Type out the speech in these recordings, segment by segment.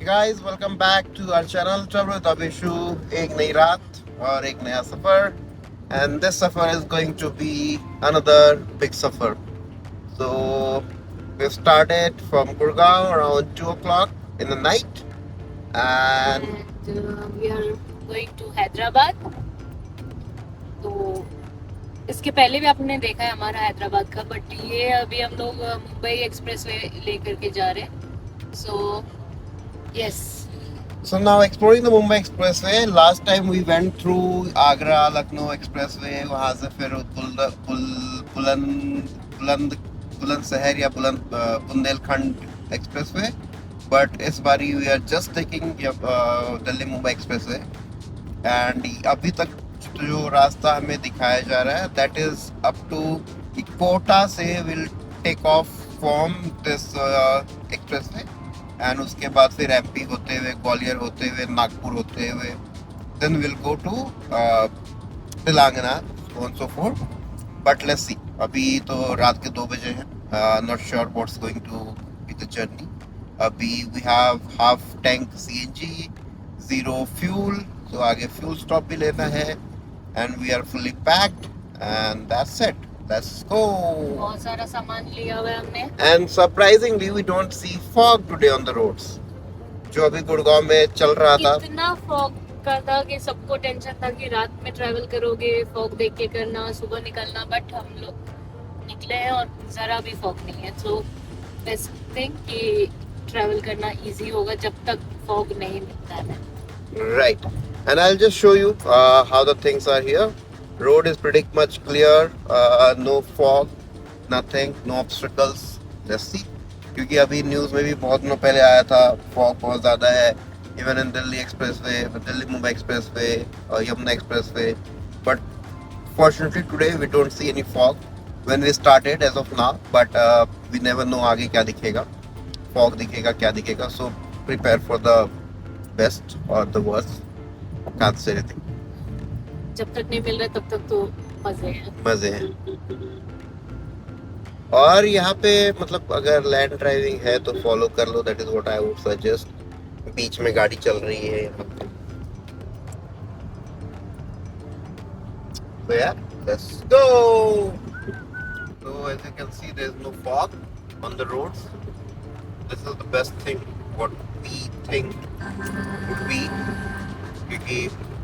guys, welcome back to our channel Travel with Abhishu. एक नई रात और एक नया सफर, and this safar is going to be another big safar. So we started from Gurgaon around 2 o'clock in the night, and we are going to Hyderabad. तो इसके पहले भी आपने देखा है हमारा हैदराबाद का, बट ये अभी हम लोग मुंबई एक्सप्रेसवे लेकर के जा रहे हैं. so now exploring the Mumbai Expressway. Last time we went through Agra Lucknow Expressway. वहाँ से फिर बुलंदशहर या बुंदेलखंड Expressway. But इस बारी we are just taking Delhi Mumbai Expressway. And अभी तक जो रास्ता हमें दिखाया जा रहा है, that is up to Kota से will take off from this expressway. And उसके बाद फिर एमपी होते हुए, ग्वालियर होते हुए, नागपुर होते हुए, then will go to Telangana, so on so forth. But let's see, अभी तो रात के 2 बजे हैं. Not sure what's going to be the journey. अभी we have half tank CNG, 0 fuel, तो आगे फ्यूल स्टॉप भी लेना है. And we are fully packed and that's it. Let's go. बहुत सारा सामान लिया हुआ है हमने. And surprisingly, we don't see fog today on the roads. जो अभी गुड़गांव में चल रहा था. इतना फॉग का था कि सबको टेंशन था कि रात में ट्रैवल करोगे, फॉग देख के करना, सुबह निकलना. बट हम लोग निकले हैं और जरा भी फॉग नहीं है. सो बेस्ट थिंग कि ट्रैवल करना इजी होगा जब तक फॉग नहीं मिलता है. Right. And I'll just show you how the things are here. Road is pretty much clear, no fog, nothing, no obstacles. Let's see. क्योंकि अभी न्यूज़ में भी बहुत दिनों पहले आया था फॉग बहुत ज़्यादा है, even in Delhi expressway, Delhi Mumbai expressway और Yamuna expressway. But fortunately today we don't see any fog when we started as of now. But we never know आगे क्या दिखेगा, फॉग दिखेगा क्या दिखेगा. So prepare for the best और the worst. Can't say anything. जब तक नहीं मिल रहा तब तक तो मजे हैं. और यहाँ पे मतलब अगर लैंड ड्राइविंग है तो फॉलो कर लो. That is what I would suggest. बीच में गाड़ी चल रही है यहाँ पे. So yeah, let's go. So as you can see, there is no fog on the roads. This is the best thing what we think would be. क्योंकि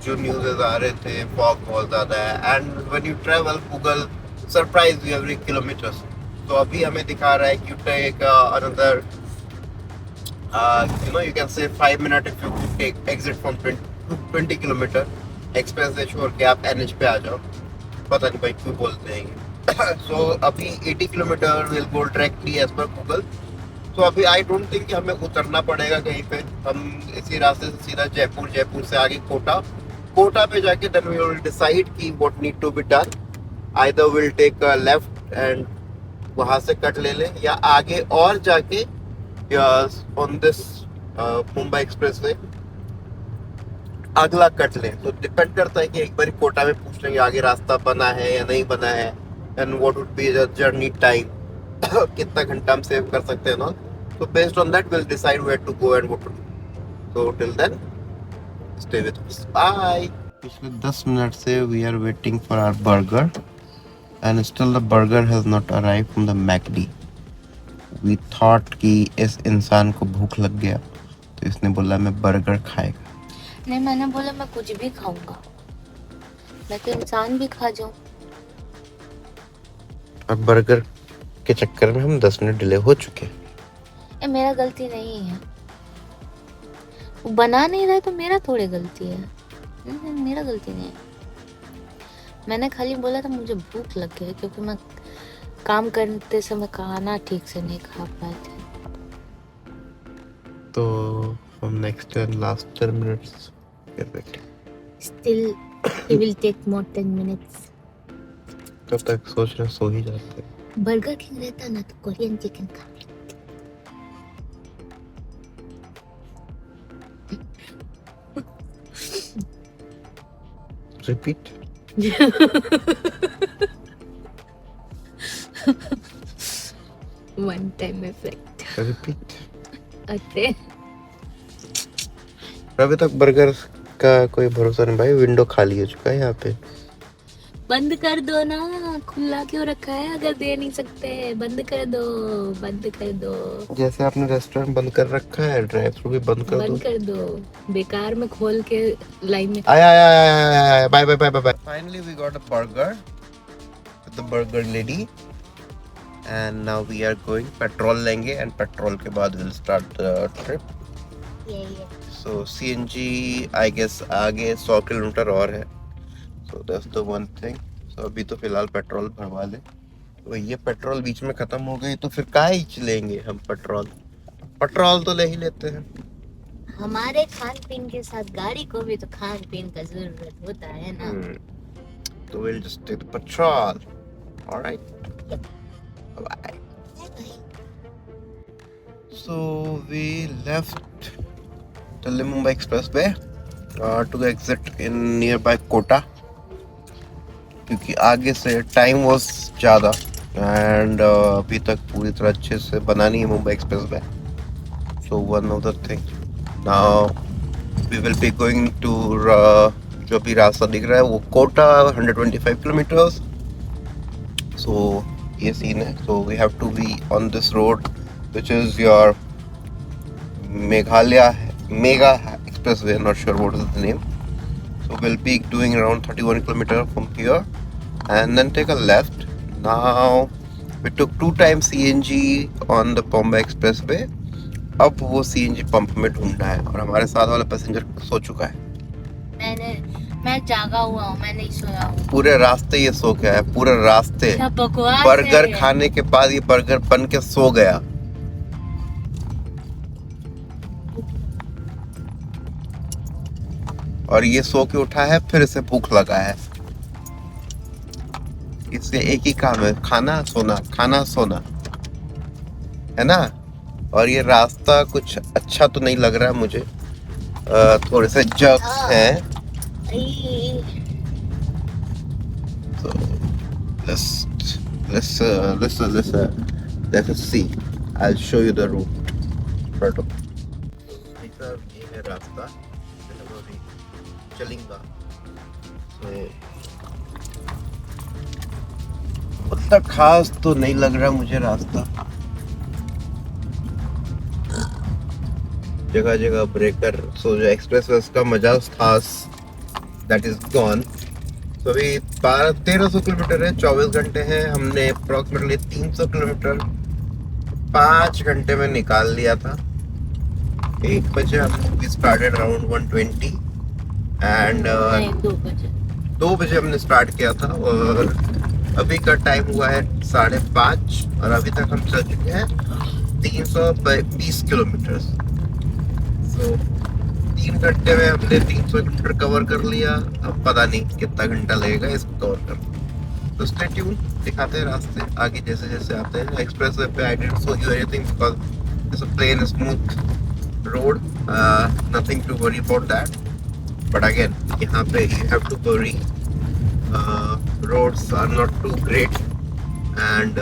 जो न्यूज़ आ रहे थे फॉग बहुत ज़्यादा है. And when you travel Google surprise you every kilometres. तो अभी हमें दिखा रहा है कि you take another you can say 5 minute if you take exit from 20 kilometre expressway छोड़ के आप एनएच पे आ जाओ. पता नहीं भाई क्यों बोलते हैं. सो अभी 80 kilometre will go directly as per Google. तो अभी आई डोंट थिंक कि हमें उतरना पड़ेगा कहीं पे. हम इसी रास्ते से सीधा जयपुर, जयपुर से आगे कोटा पे जाके देन वी विल डिसाइड कि what need to be done. Either will take a left and वहां से कट ले लें, या आगे और जाके ऑन दिस मुंबई एक्सप्रेसवे अगला कट लें. तो डिपेंड करता है कि एक बार कोटा में पूछ लेंगे आगे रास्ता बना है या नहीं बना है, and what would be the journey time, कितना घंटा हम सेव कर सकते हैं ना. So based on that we'll decide where to go and what to do. So till then stay with us. Bye. पिछले 10 मिनट से we are waiting for our burger and still the burger has not arrived from the McD. We thought कि इस इंसान को भूख लग गया तो इसने बोला मैं बर्गर खाएगा. नहीं, मैंने बोला मैं कुछ भी खाऊंगा, मैं तो इंसान भी खा जाऊं. अब बर्गर के चक्कर में हम 10 मिनट डिले हो चुके हैं. मेरा गलती नहीं है, वो बना नहीं रहा तो मेरा थोड़ी गलती है. मेरा गलती नहीं है. मैंने खाली बोला था मुझे भूख लग गई क्योंकि मैं काम करते समय खाना ठीक से नहीं खा पाए थे. तो from next and last 10 minutes get ready. Still it will take more 10 minutes. तब तक सोच रहे सो ही जाते हैं. बर्गर किंग रहता ना तो कोरियन चिकन खा. Repeat. One time effect. Repeat. Okay. अभी तक बर्गर का कोई भरोसा नहीं भाई, विंडो खाली हो चुका है यहाँ पे। बंद कर दो ना, खुला क्यों रखा है अगर दे नहीं सकते? बंद कर दो, बंद कर दो, जैसे आपने रेस्टोरेंट बंद कर रखा है, ड्राइव थ्रू भी बंद कर दो। बंद कर दो। बेकार में खोल के लाइन में। आया आया आया आया, bye bye bye bye. Finally we got a burger with the burger lady and now we are going, petrol लेंगे एंड पेट्रोल के बाद will start the trip. So CNG I guess आगे 100 किलोमीटर और है, so that's the one thing. So अभी तो फिलहाल petrol भरवा ले, तो ये पेट्रोल बीच में खत्म हो गई तो फिर काहे ही लेंगे हम पेट्रोल, पेट्रोल तो ले ही लेते हैं। हमारे खान पीन के साथ गाड़ी को भी तो खान पीन का जरूरत होता है ना। तो we'll just take the patrol. All right. Bye. So we left Delhi Mumbai Expressway to exit in nearby Kota, क्योंकि आगे से टाइम वॉज ज़्यादा एंड अभी तक पूरी तरह अच्छे से बना नहीं है Mumbai expressway. So one of the thing now we will be going to, जो भी रास्ता दिख रहा है वो कोटा 125 किलोमीटर्स। सो ये सीन है। So we have to be on this road which is your Meghalaya mega expressway, not sure what is the name. So we'll be doing around 31 kilometers from here and then take a left. Now we took 2 times CNG on the Bombay Expressway. अब वो CNG pump में ढूंढना है और हमारे साथ वाला passenger सो चुका है। मैं जागा हुआ हूँ, मैं नहीं सोया हूँ। पूरे रास्ते ये सो गया है, पूरे रास्ते। बर्गर खाने के बाद ये बर्गर बन के सो गया। और ये सो के उठा है, फिर इसे भूख लगा है। इससे एक ही काम है, खाना सोना, खाना सोना, है ना। और ये रास्ता कुछ अच्छा तो नहीं लग रहा है मुझे, थोड़े से जर्क्स हैं। So let's see. I'll show you the route. ये है रास्ता चलेगा। उतना खास तो नहीं लग रहा मुझे रास्ता, जगह जगह ब्रेकर। सो जो एक्सप्रेसवे का मजा था दैट इज गॉन। तो अभी 1300 किलोमीटर है, 24 घंटे हैं। हमने अप्रोक्सीमेटली 300 किलोमीटर 5 घंटे में निकाल लिया था। 1 बजे हम स्टार्टेड अराउंड 120 एंड 2 बजे हमने स्टार्ट किया था और अभी का टाइम हुआ है 5:30 और अभी तक हम चल चुके हैं 320 किलोमीटर। सो 3 घंटे में हमने 300 किलोमीटर कवर कर लिया। अब पता नहीं कितना घंटा लगेगा इसको कवर करने। तो स्टे ट्यून, दिखाते हैं रास्ते आगे जैसे जैसे आते हैं। एक्सप्रेसवे पे I didn't show you anything because it's a plain smooth road, nothing to worry about that. But again, यहाँ पे you have to worry. Roads are not too great and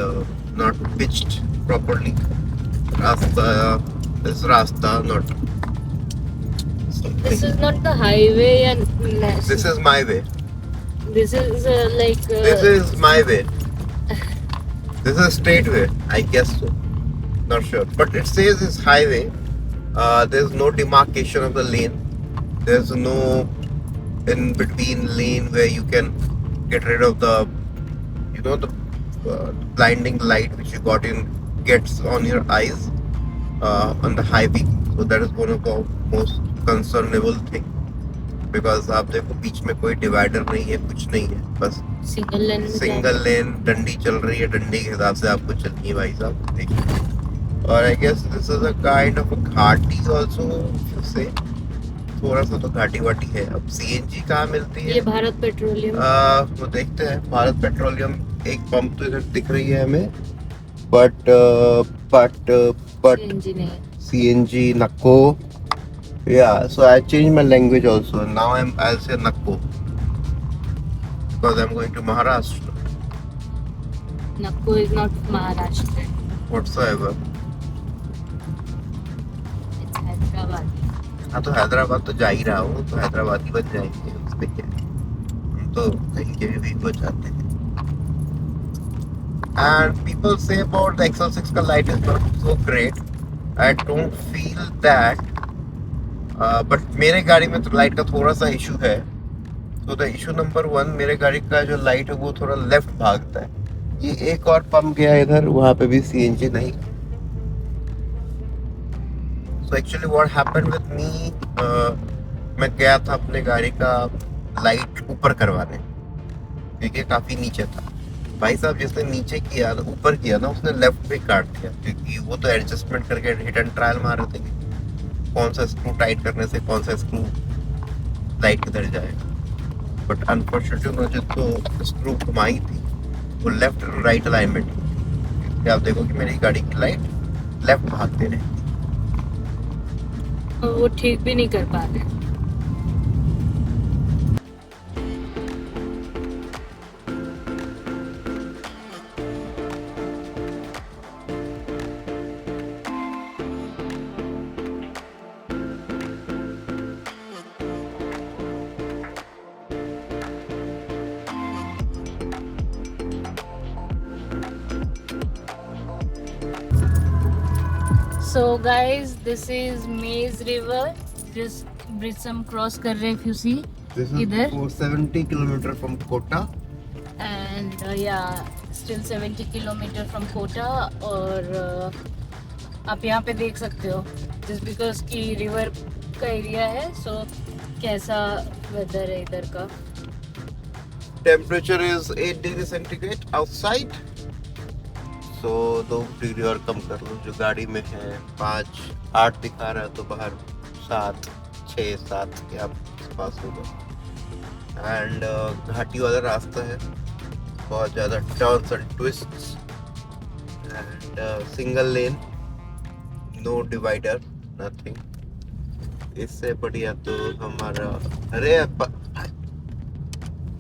not pitched properly. This rasta not. This is not the highway and This is my way. this is like This is my way. This is straight way, I guess so. Not sure, but it says it's highway. There's no demarcation of the lane. There's no in between lane where you can get rid of the, you know, the blinding light which you gets on your eyes on the highway. So that is one of the most concernable thing because आप देखो बीच में कोई divider नहीं है, कुछ नहीं है, बस सिंगल लेन डंडी चल रही है। डंडी के हिसाब से आपको चलनी है भाई साहब, देखिए। और I guess this is a kind of a घाटी आल्सो से, थोड़ा सा तो घाटी वाटी है। अब सीएनजी कहाँ मिलती है? ये भारत पेट्रोलियम। वो देखते हैं। भारत पेट्रोलियम एक पंप तो इधर दिख रही है हमें, बट सीएनजी नक्को। Yeah, so I changed my language also. Now I'll say Nakko because I'm going to Maharashtra. Nakko is not Maharashtra whatsoever. it's Hyderabad. हाँ, तो हैदराबाद तो जा ही रहा हूँ, तो हैदराबाद ही बच जाएंगे, उसमें क्या है। हम तो कहीं के भी बच जाते हैं। And people say about the XL6 का light is not so great. I don't feel that. But मेरे गाड़ी में तो लाइट का थोड़ा सा इशू है। तो द इशू नंबर 1, मेरे गाड़ी का जो लाइट है वो थोड़ा लेफ्ट भागता है। ये एक और पंप गया इधर, वहाँ पे भी सीएनजी नहीं। So actually what happened with me, मैं गया था अपने गाड़ी का लाइट ऊपर करवाने, क्योंकि काफी नीचे था। भाई साहब जिसने नीचे किया, ऊपर किया ना, उसने लेफ्ट पे काट दिया, क्योंकि वो तो एडजस्टमेंट करके हिट एंड ट्रायल मार रहे थे कि कौन सा स्क्रू टाइट करने से कौन सा स्क्रू लाइट किधर जाएगा। बट अनफॉर्चुनेटली उन्होंने जो स्क्रू घुमाई थी वो लेफ्ट राइट अलाइनमेंट, आप देखो कि मेरी गाड़ी की लाइट लेफ्ट भागते रहे। और वो ठीक भी नहीं कर पा रहे। So guys, this is Maze River. Just bridge हम cross कर रहे हैं, if you see. इधर 70 kilometre from Kota. and yeah, still 70 kilometre from Kota. और आप यहाँ पे देख सकते हो, just because कि रिवर का एरिया है, so कैसा वेदर है इधर का। Temperature is 8 degree centigrade outside. So 2 degree और कम कर लो, जो गाड़ी में है 5-8 दिखा रहा है, तो बाहर 7-6-7 के आसपास होगा। एंड घाटी वाला रास्ता है, बहुत ज़्यादा turns and twists, and single lane, no divider, nothing. इससे बढ़िया तो हमारा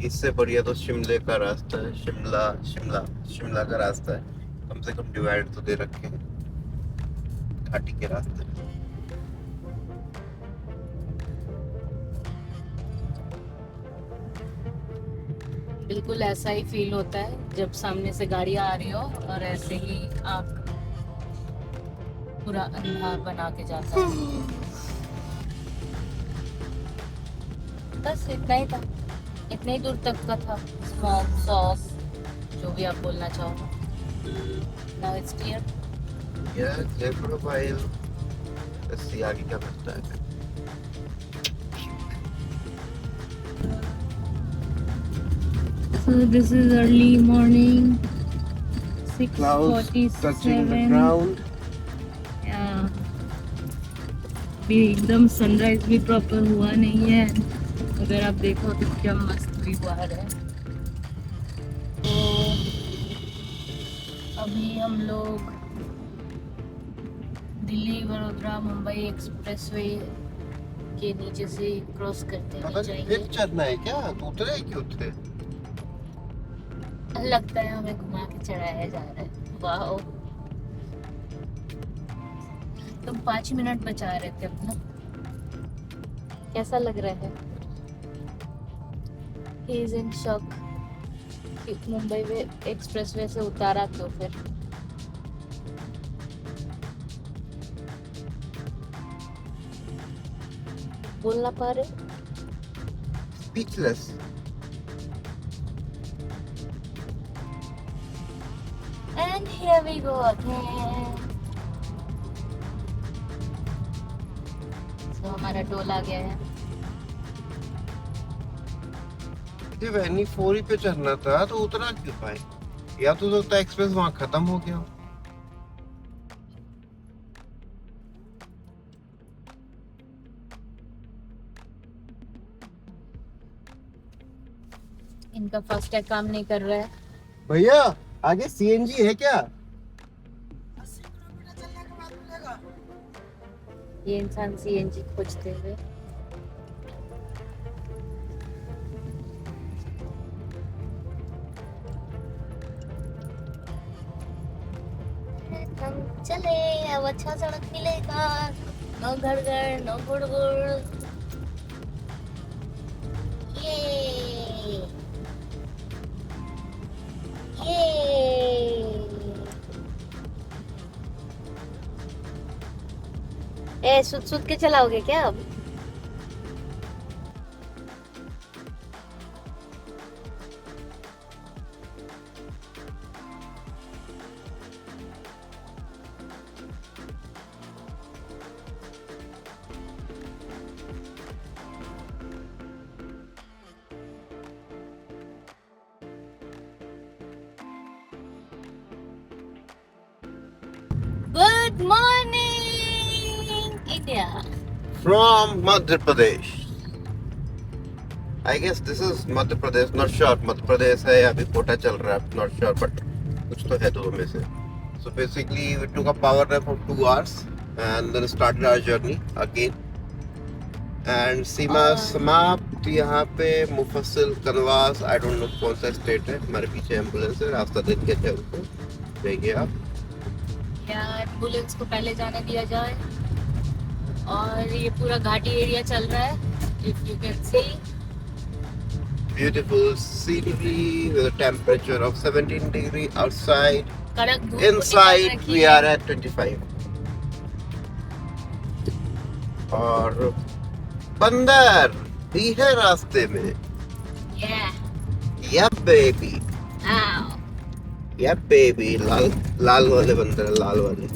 इससे बढ़िया तो शिमले का रास्ता है। शिमला का रास्ता है, कम से कम डिवाइड तो दे रखे हैं घाटी के रास्ते। बिल्कुल ऐसा ही फील होता है जब सामने से गाड़ी आ रही हो और ऐसे ही आँख पूरा अंधा बना के जाता है। बस इतना ही था, इतने ही दूर तक का था। स्मॉग सॉस जो भी आप बोलना चाहो। Now it's clear. Clear for a while. Let's see आगे क्या बनता है। So this is early morning, Clouds touching the 6:47. ground. Yeah. भी एकदम सनराइज भी प्रॉपर हुआ नहीं है। अगर आप देखो तो क्या मस्त व्यू आ रहा है। तो अभी हम लोग दिल्ली वडोदरा मुंबई एक्सप्रेसवे के नीचे से क्रॉस करते हुए जाएंगे। फिर चढ़ना है क्या? तो उतरे क्यों थे? लगता है हमें घुमा के चढ़ाया जा रहा है। वाह, तुम 5 मिनट बचा रहे थे अपना। कैसा लग रहा है? He is in shock कि मुंबई में एक्सप्रेसवे से उतारा क्यों फिर? बोल ना पा रहे? Speechless. And here we go again. So हमारा टोल आ गया है। ये वैनी 4 ही पे चढ़ना था, तो उतरा क्यों पाए? या तो लगता है एक्सप्रेस वहाँ खत्म हो गया हो। इनका फास्टैग काम नहीं कर रहा है। भैया आगे सीएनजी है क्या? ये इंसान सीएनजी खोजते हुए। हम चले, अब अच्छा सड़क मिलेगा। नो गड़गड़ नो गुड़गुड़। ये ए सुध सुध के चलाओगे क्या अब? Good morning India. From Madhya Pradesh. I guess this is Madhya Pradesh. Not sure. Madhya Pradesh है अभी कोटा चल रहा है. Not sure, but कुछ तो है दो में से. So basically we took a power nap for 2 hours and then started our journey again. And सीमा समाप्त यहाँ पे मुफस्सिल कनवास I don't know कौन सा स्टेट है. हमारे पीछे एम्बुलेंस है. रास्ता देख के थे उनको. देखिए आप. यार एम्बुलेंस को पहले जाने दिया जाए। और ये पूरा घाटी एरिया चल रहा है। If you can see. Beautiful scenery with a temperature of 17 degree outside. कड़क धूप Inside we are at 25. और बंदर भी है रास्ते में. Yep baby. Yep baby. लाल वाले बंदर है, लाल वाले.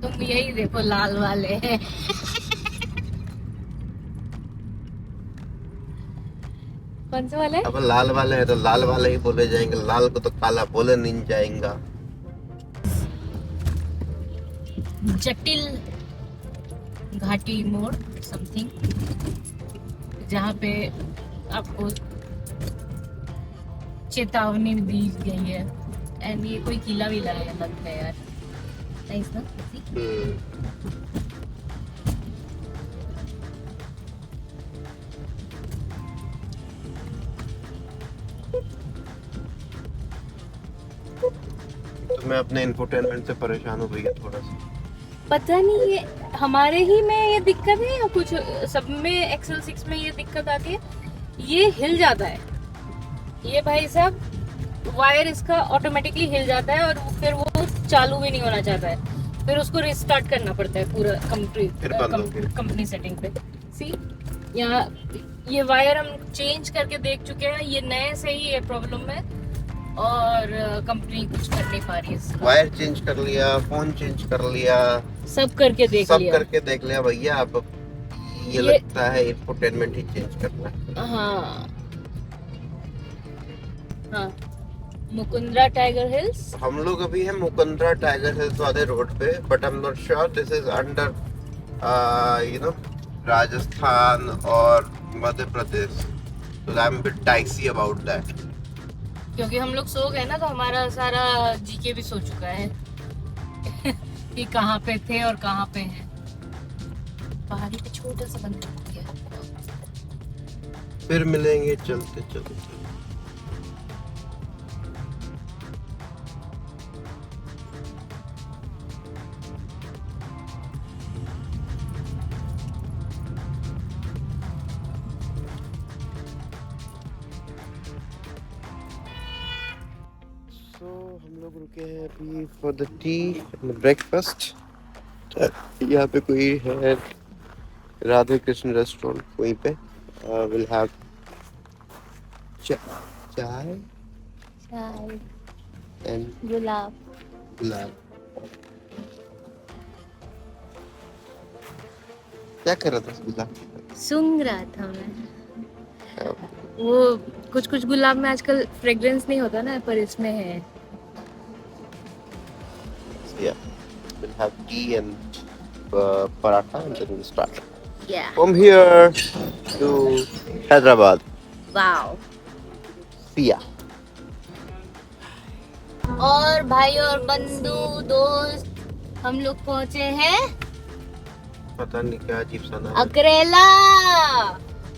तुम यही देखो लाल वाले कौन से वाले? अब लाल वाले है तो लाल वाले ही बोले जाएंगे. लाल को तो काला बोले नहीं जाएगा. जटिल घाटी मोड़ समथिंग, जहाँ पे आपको चेतावनी दी गई है. एंड ये कोई किला विला है लगता है यार. नाइस ना? तो मैं अपने इंफोटेनमेंट से परेशान हो भैया थोड़ा सा. पता नहीं ये हमारे ही में ये दिक्कत है या कुछ सब में एक्सेल 6 में ये दिक्कत आती है. ये हिल जाता है ये भाई साहब. वायर इसका ऑटोमेटिकली हिल जाता है और फिर वो चालू भी नहीं होना चाहता है. फिर उसको रिस्टार्ट करना पड़ता है पूरा कंपनी सेटिंग पे. सी यहाँ ये वायर हम चेंज करके देख चुके हैं. ये नए से ही ये प्रॉब्लम है और कंपनी कुछ कर नहीं पा रही है. वायर चेंज कर लिया, फोन चेंज कर लिया, सब करके देख लिया भैया. अब ये लगता है इंफोटेनमेंट ही चेंज करना है. हाँ मुकुंदरा टाइगर हिल्स. हम लोग अभी हैं मुकुंदरा टाइगर हिल्स वाले रोड पे. But I am not sure this is under you know Rajasthan और Madhya Pradesh. So I am bit dicey about that. क्योंकि हम लोग सो गए ना तो हमारा सारा जीके भी सो चुका है कि कहाँ पे थे और कहाँ पे हैं. पहाड़ी पे छोटा सा बंदर हो गया. फिर मिलेंगे चलते चलते. हम लोग रुके हैं अभी for the T and breakfast. यहाँ पे कोई है राधे कृष्ण रेस्टोरेंट वहीं पे. विल हैव चाय एंड गुलाब. क्या कर रहा था गुलाब? सूंघ रहा था मैं. वो कुछ गुलाब में आजकल फ्रेग्रेंस नहीं होता ना, पर इसमें है. Yeah, we'll have tea and paratha and then we'll start. Yeah. From here to Hyderabad. Wow. See ya. और भाई और बंधु दोस्त हम लोग पहुँचे हैं पता नहीं क्या अजीब सा नाम. अकरेला.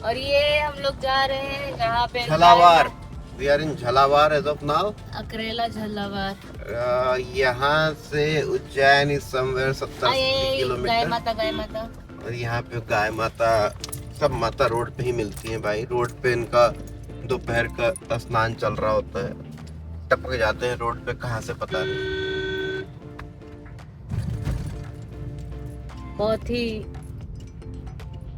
और ये हम लोग जा रहे हैं जहाँ पे Jhalawar. We are in Jhalawar as of now. अकरेला झालावाड़। यहाँ से उज्जैन इज समवेयर 70 गाय किलोमीटर। माता, गाय माता। और यहाँ पे गाय माता, सब माता रोड पे ही मिलती हैं भाई। रोड पे इनका दोपहर का स्नान चल रहा होता है, टपक जाते हैं रोड पे, कहाँ से पता नहीं। बहुत ही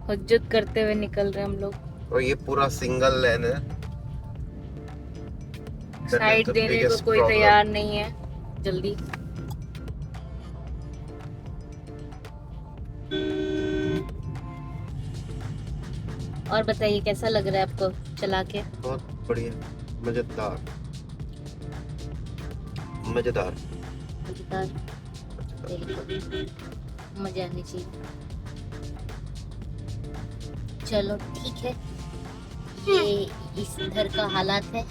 हुज्जत करते हुए निकल रहे हम लोग। और ये पूरा सिंगल लेन है, साइड देने को कोई तैयार नहीं है जल्दी। और बताइए कैसा लग रहा है आपको चला के? बहुत बढ़िया, मजेदार मजेदार मजेदार। मजा आनी चाहिए। चलो ठीक है, ये इस इधर का हालात है।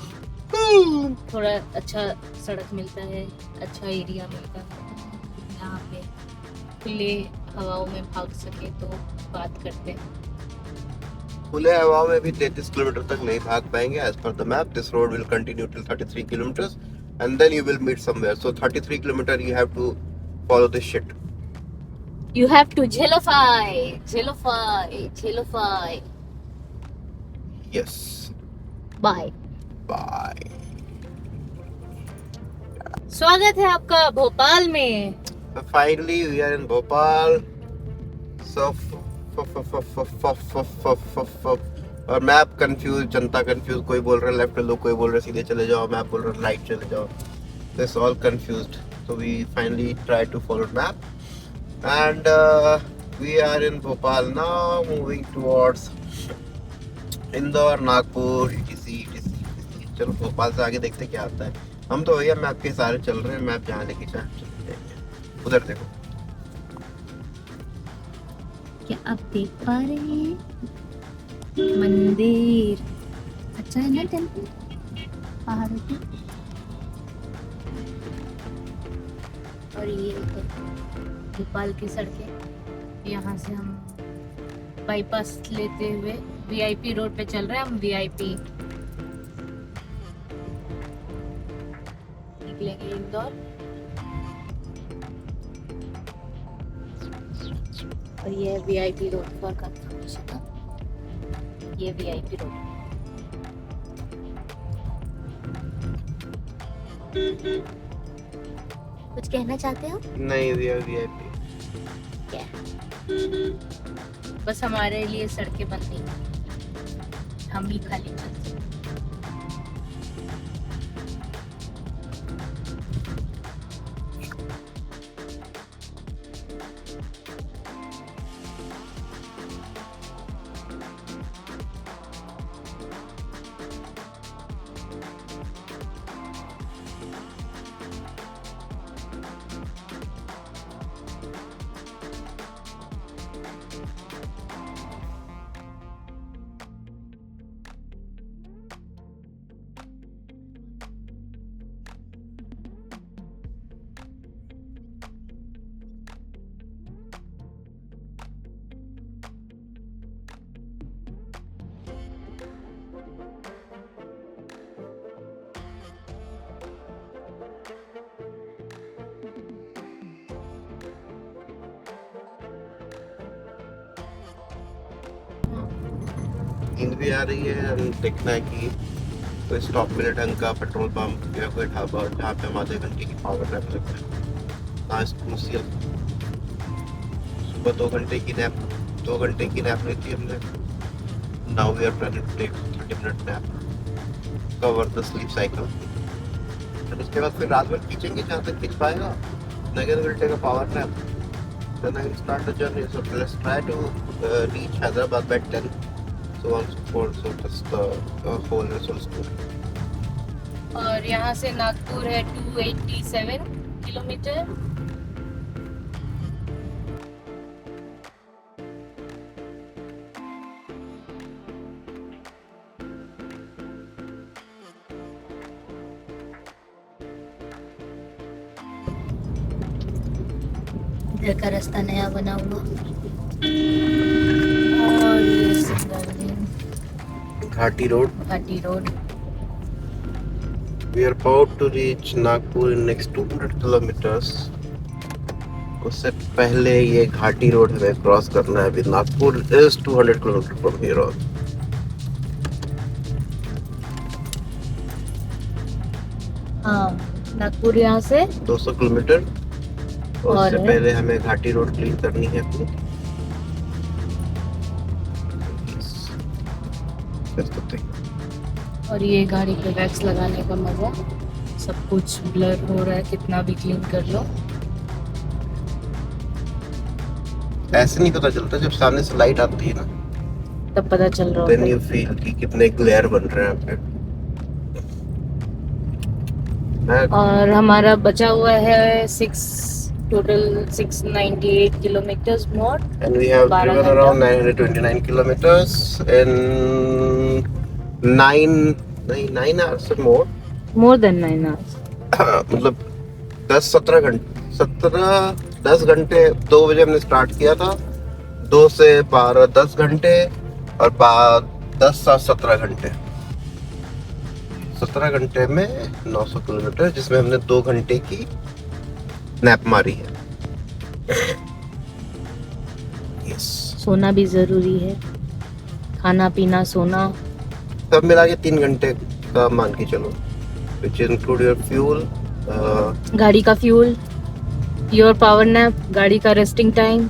थोड़ा अच्छा सड़क मिलता है, अच्छा एरिया मिलता है, यहाँ पे खुले हवाओं में भाग सके तो बात करते हैं। खुले हवा में भी 33 किलोमीटर तक नहीं भाग पाएंगे। As per the map this road will continue till 33 kilometres and then you will meet somewhere. So 33 kilometre you have to follow this shit. You have to Jelofy. Yes. Bye. Bye. स्वागत है आपका भोपाल में। Finally we are in Bhopal. So और map confuse, जनता confuse, कोई बोल रहा है left लो, कोई बोल रहा है सीधे चले जाओ, मैप बोल रहा है राइट चले जाओ। This all confused. So we finally tried to follow map and we are in Bhopal now, moving towards Indore, Nagpur, etc. चलो भोपाल से आगे देखते क्या आता है। हम तो भैया मैप के सारे चल रहे हैं, मैप जहाँ लेके जाए। उधर देखो, क्या आप देख पा रहे हैं? मंदिर अच्छा है ना, टेम्पल पहाड़ों पे। और ये भोपाल की सड़कें, यहाँ से हम बाईपास लेते हुए वीआईपी रोड पे चल रहे हैं। हम वीआईपी निकलेंगे इंदौर, और ये वीआईपी रोड फॉर कंफर्मेशन। ये वीआईपी रोड। कुछ कहना चाहते हो? नहीं वी आर वीआईपी। क्या? बस हमारे लिए सड़कें बन गई, हम ही खाली चलते हैं। नींद भी आ रही है। देखना है कि कोई स्टॉप मिले ढंग का, पेट्रोल पंप या कोई ढाबा जहाँ पे हम आधे घंटे की पावर नैप सकते हैं। हाँ क्रूसियल। सुबह 2 घंटे की नैप ली थी हमने। Now we are planning to take 30 minute nap, cover the sleep cycle. और उसके बाद फिर रात भर खींचेंगे जहाँ तक खींच पाएगा। Again will take a power nap, then I will start the journey. So let's try to reach Hyderabad by 10. So just the whole results tour. और यहाँ से नागपुर है 287 किलोमीटर। इधर का रास्ता नया बना हुआ, और ये घाटी road. We are about to reach Nagpur in next 200 kilometers. उससे पहले ये घाटी रोड हमें क्रॉस करना है. अभी Nagpur is 200 kilometers from here on. हाँ, नागपुर यहाँ से 200 किलोमीटर. और उससे और पहले हमें घाटी रोड क्लीन करनी है अपनी. और ये गाड़ी पे वैक्स लगाने का मजा. सब कुछ ब्लर हो रहा है, कितना भी क्लीन कर लो. ऐसे नहीं पता चलता, जब सामने से लाइट आती है ना, तब पता चल रहा देन होता यू है. फील कि कितने ग्लेयर बन रहे हैं पे. और हमारा बचा हुआ है 698 kilometres more. And we have 12 driven घंटा. around 929 kilometers in 9 hours or more. More than 9 hours. मतलब 10 घंटे. 2 बजे हमने स्टार्ट किया था, 2 से 12 10 घंटे, और बाद 10 से 17 घंटे. 17 घंटे में 900 किलोमीटर, जिसमें हमने 2 घंटे की नैप मारी है. यस. सोना भी जरूरी है. खाना पीना सोना. सब मिला के 3 घंटे का मान के चलो, विच इंक्लूड योर फ्यूल. गाड़ी का फ्यूल, योर पावर नैप, गाड़ी का रेस्टिंग टाइम,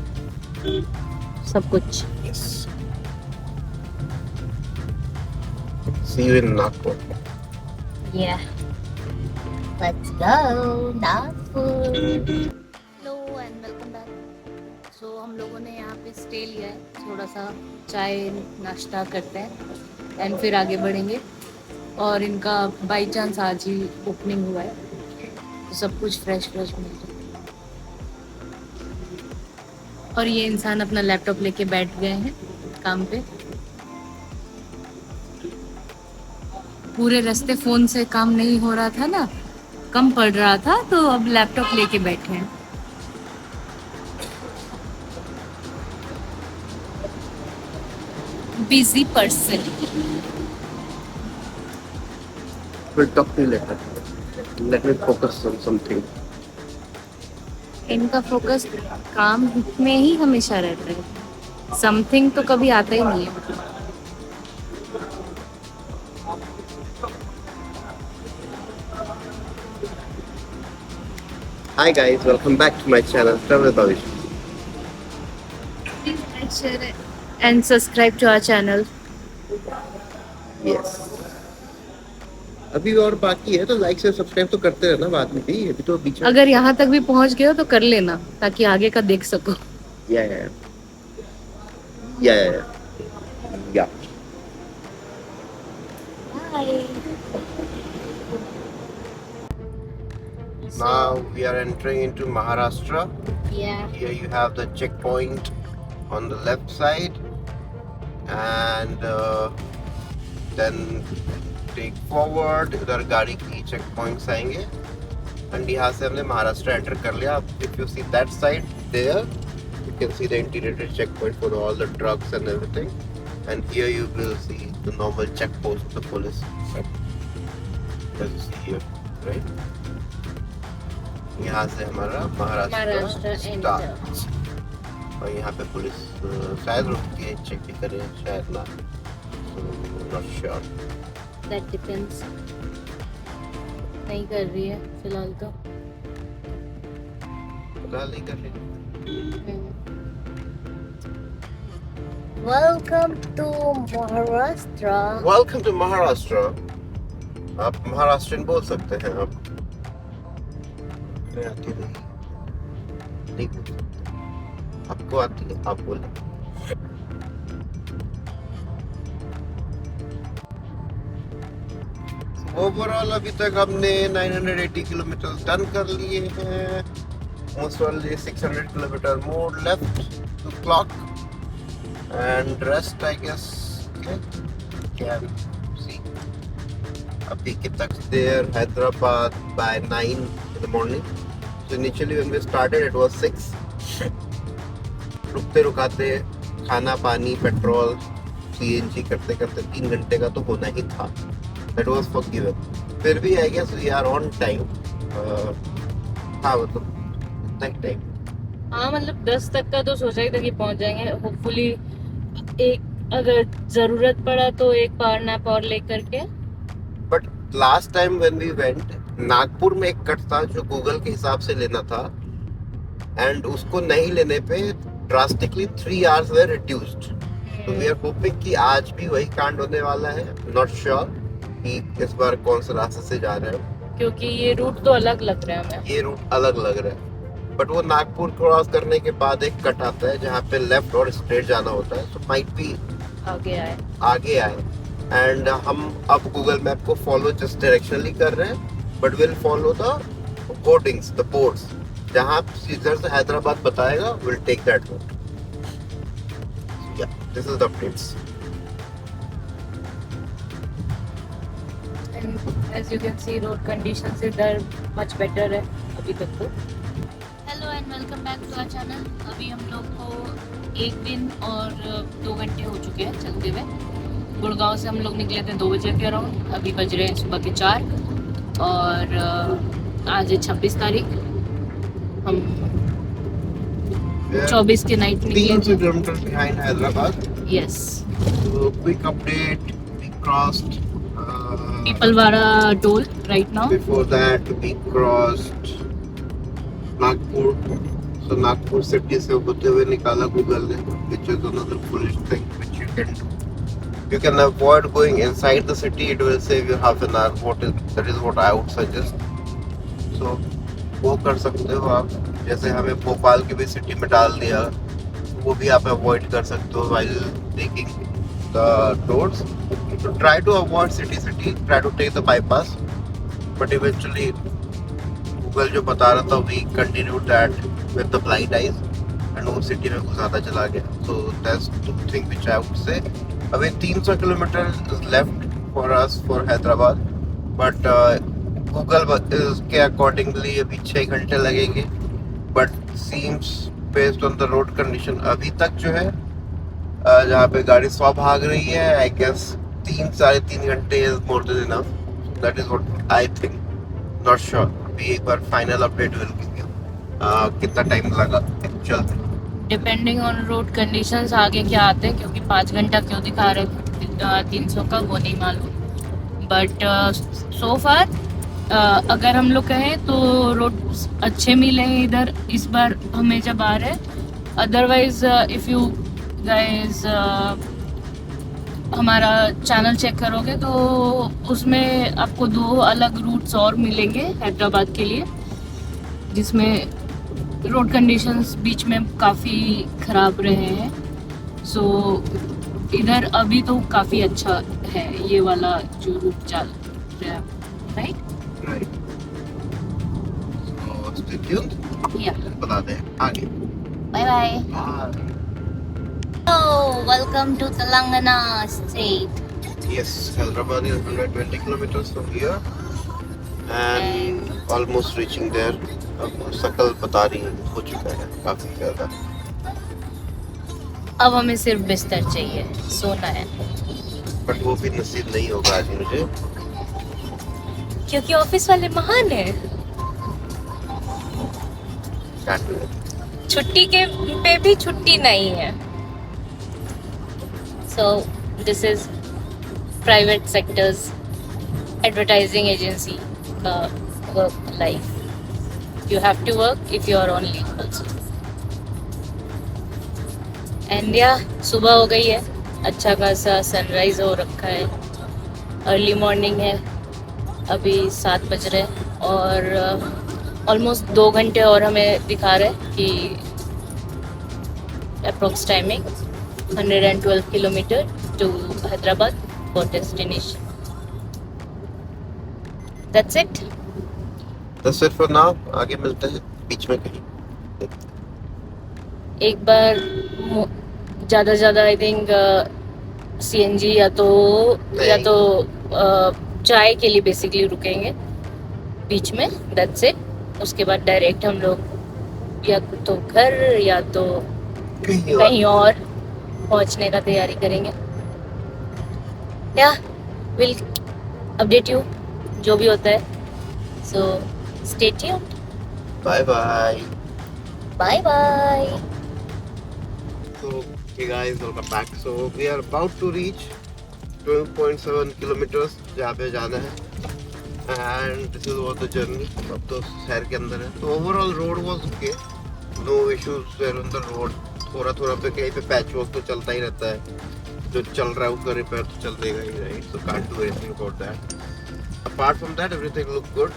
सब कुछ. Yes. See you in Nagpur. Yeah. Let's go, Nagpur. Hello and welcome back. So हम लोगों ने यहाँ पे स्टे लिया है, थोड़ा सा चाय नाश्ता करते हैं एंड फिर आगे बढ़ेंगे. और इनका बाई चांस आज ही ओपनिंग हुआ है, तो सब कुछ फ्रेश फ्रेश मिल रहा है. और ये इंसान अपना लैपटॉप लेके बैठ गए हैं काम पे. पूरे रास्ते फोन से काम नहीं हो रहा था ना, कम पड़ रहा था, तो अब लैपटॉप लेके बैठे हैं. Busy person. We'll talk to you later. Let me focus on something. इनका फोकस काम में ही हमेशा रहता है, समथिंग तो कभी आता ही नहीं है. Hi guys, welcome back to my channel, Travel with Bhavish. Please like, share and subscribe to our channel. Yes. अभी और बाकी है, तो लाइक से सब्सक्राइब तो करते रहना बाद में भी. अभी तो बीच में. अगर यहाँ तक भी पहुँच गए हो तो कर लेना, ताकि आगे का देख सको. या या या. Now we are entering into Maharashtra. Yeah. Here you have the checkpoint on the left side, and then take forward. इधर गाड़ी की चेक पॉइंट्स आएंगे, एंड यहाँ से हमने महाराष्ट्र एंटर कर लिया. If you see that side there, you can see the integrated checkpoint for all the trucks and everything. And here you will see the normal checkpost of the police. As you see here, right? यहाँ से हमारा Maharashtra start. और यहाँ पे police शायद रुक के check भी करे, शायद ना. Not sure. That depends. नहीं कर रही है फिलहाल तो. फिलहाल नहीं कर रही. Welcome to Maharashtra. Welcome to Maharashtra. आप महाराष्ट्रियन बोल सकते हैं आप. नहीं आती नहीं बोल सकते. आपको आती है, आप बोले. ओवरऑल अभी तक हमने 980 किलोमीटर डन कर लिए हैं. Most only 600 kilometre more left to clock, and rest I guess can see. अभी कितना देर Hyderabad by 9 in the morning. So initially when we started it was 6. रुकते रुकाते खाना पानी पेट्रोल CNG करते करते 3 घंटे का तो होना ही था. That was forgiven. फिर भी I guess we are on time. हाँ मतलब इतना ही टाइम। हाँ मतलब 10 तक का तो सोचा ही था कि पहुंच जाएंगे होपफुली। एक अगर जरूरत पड़ा तो एक पावर नैप और लेकर के। But last time when we went, Nagpur में एक कट था जो गूगल के हिसाब से लेना था, एंड उसको नहीं लेने पे ड्रास्टिकली 3 आवर्स वे रिड्यूस्ड। तो वी आर होपिंग कि आज भी वही कांड होने वाला है। नॉट श्योर कि इस बार कौन सा रास्ते से जा रहे हो, क्योंकि ये रूट तो अलग लग रहा है हमें। ये रूट अलग लग रहा है। बट वो नागपुर क्रॉस करने के बाद एक कट आता है जहाँ पे लेफ्ट और स्ट्रेट जाना होता है, तो माइट भी आगे आए। एंड हम अब गूगल मैप को फॉलो जस्ट डायरेक्शनली कर रहे हैं, but will follow the hoardings, the boards. जहाँ इधर से हैदराबाद बताएगा, विल टेक दैट रूट। या this is the updates. As you can see, road conditions इधर much better है अभी तक तो। Hello and welcome back to our channel. अभी हम लोग को 1 दिन और 2 घंटे हो चुके हैं चलते हुए। गुड़गांव से हम लोग निकले थे 2 बजे के अराउंड। अभी बज रहे हैं सुबह के 4 और आज है 26 तारीख। हम 24 के नाइट निकले 300 kilometre behind Hyderabad. Yes. So quick update, we crossed Pipalwada toll right now. before that we crossed Nagpur. So Nagpur city से होते हुए निकाला गूगल ने, which is another foolish thing which you can do. You can avoid going inside the city, it will save you half an hour. That is what I would suggest. So वो कर सकते हो आप। जैसे हमें भोपाल की भी सिटी में डाल दिया, वो भी आप अवॉइड कर सकते हो while taking the roads. So try to avoid city, try to take the bypass. But eventually Google जो बता रहा था, we continued that with the blind eyes and वो सिटी में घुसाता चला गया। So that's the thing which I would say. अभी 300 kilometre is left for us for Hyderabad, but Google के अकॉर्डिंगली अभी 6 घंटे लगेंगे। But seems based on the road condition अभी तक जो है जहाँ पे गाड़ी 100 भाग रही है, आई गेस 3-3.5 घंटे is more than enough. That is what I think. Not sure, अभी एक बार final update will give you कितना टाइम लगा actual. Depending on road conditions आगे क्या आते हैं, क्योंकि 5 घंटा क्यों दिखा रहे 300 का वो नहीं मालूम। बट सो फार अगर हम लोग कहें तो रोड अच्छे मिले हैं इधर इस बार हमें जब आ रहे। अदरवाइज इफ़ यू गाइस हमारा चैनल चेक करोगे तो उसमें आपको 2 अलग रूट्स और मिलेंगे हैदराबाद के लिए, जिसमें रोड कंडीशंस बीच में काफ़ी ख़राब रहे हैं। सो इधर अभी तो काफ़ी अच्छा है ये वाला जो रूट चल रहा है, right. Right. So stay tuned, या बता दें आगे। Bye bye. Oh, welcome to Telangana state. Yes, Hyderabad is 120 kilometers from here and almost reaching there. अब सकल बता रही हो चुका है काफी ज्यादा। अब हमें सिर्फ बिस्तर चाहिए, सोना है। बट वो भी नसीब नहीं होगा आज मुझे, क्योंकि ऑफिस वाले महान हैं। छुट्टी के पे भी छुट्टी नहीं है। So this is private sector's advertising agency का work life. You have to work if you are on leave also. And yeah, सुबह हो गई है, अच्छा खासा सनराइज हो रखा है, अर्ली मॉर्निंग है। अभी 7 बज रहे हैं और ऑलमोस्ट 2 घंटे और हमें दिखा रहे हैं कि approx timing 112 kilometre to Hyderabad for destination. That's it. That's it for now. आगे मिलते हैं बीच में कहीं। एक बार ज़्यादा ज़्यादा आई थिंक CNG या तो चाय के लिए बेसिकली रुकेंगे बीच में। That's it. उसके बाद डायरेक्ट हम लोग या तो घर या तो कहीं और पहुंचने का तैयारी करेंगे। या विल अपडेट यू जो भी होता है। So stay tuned, bye bye. Bye bye. So, hey guys, welcome back. So we are about to reach 12.7 kilometers जहाँ पे जाना है, and this is what the journey. अब तो शहर के अंदर है, तो overall road was okay, no issues were on the road. थोड़ा थोड़ा पे कहीं पे पैच वर्क तो चलता ही रहता है, जो चल रहा है उसका रिपेयर तो चल देगा ही, right? So can't do anything about that. Apart from that, everything looked good.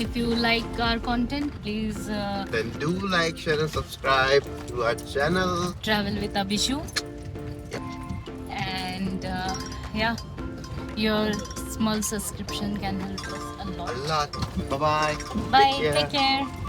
If you like our content, please Then do like, share and subscribe to our channel. travel with Abhishu. Yep. And yeah, your small subscription can help us a lot. Allah, bye bye. Bye, take care.